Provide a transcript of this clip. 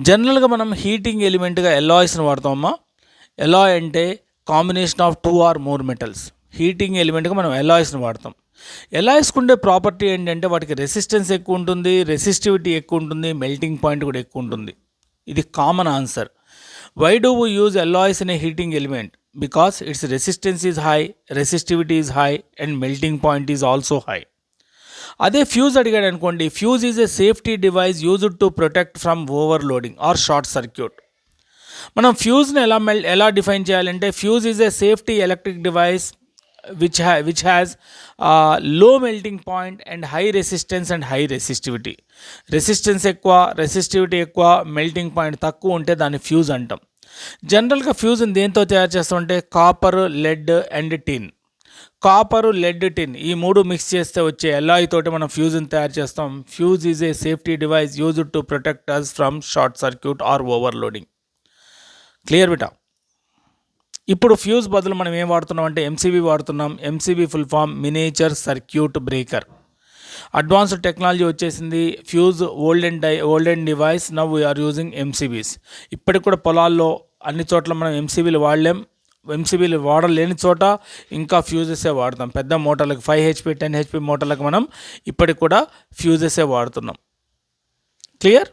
జనరల్గా మనం హీటింగ్ ఎలిమెంట్గా ఎలాయిస్ని వాడతామమ్మా. ఎలాయ్ అంటే combination of 2 or more metals. Heating ఎలిమెంట్గా మనం ఎలాయిస్ని వాడతాం. ఎలాయిస్కి ఉండే ప్రాపర్టీ ఏంటంటే వాటికి రెసిస్టెన్స్ ఎక్కువ ఉంటుంది, రెసిస్టివిటీ ఎక్కువ ఉంటుంది, మెల్టింగ్ పాయింట్ కూడా ఎక్కువ ఉంటుంది. ఇది common answer. Why do we use alloys in a heating element? Because its resistance is high, resistivity is high and melting point is also high. అదే ఫ్యూజ్ అడిగాడు అనుకోండి, fuse is a safety device used to protect from overloading or short circuit. మనం ఫ్యూజ్ని ఎలా define చేయాలంటే, fuse is a safety electric device which has low melting point and high resistance and high resistivity. Resistance ఎక్కువ, resistivity ఎక్కువ, melting point తక్కువ ఉంటే దాన్ని fuse అంటాం. జనరల్గా ఫ్యూజ్ని దేంతో తయారు చేస్తామంటే copper, lead and tin. Copper, lead, tin ఈ మూడు మిక్స్ చేస్తే వచ్చే ఎలాయ్ తోటి మనం ఫ్యూజ్ని తయారు చేస్తాం. Fuse is a safety device used to protect us from short circuit or overloading. Clear బిటా? ఇప్పుడు ఫ్యూజ్ బదులు మనం ఏం వాడుతున్నాం అంటే ఎంసీబీ వాడుతున్నాం. MCB full form miniature circuit breaker. Advanced technology వచ్చేసింది. Fuse olden device, now we are using MCBs. ఇప్పటికి కూడా పొలాల్లో అన్ని చోట్ల మనం ఎంసీబీలు వాడలేం. ఎంసీబీలు వాడలేని చోట ఇంకా ఫ్యూజెసే వాడతాం. పెద్ద మోటార్లకు 5 HP 10 HP మోటార్లకు మనం ఇప్పటికి కూడా ఫ్యూజెసే వాడుతున్నాం. క్లియర్?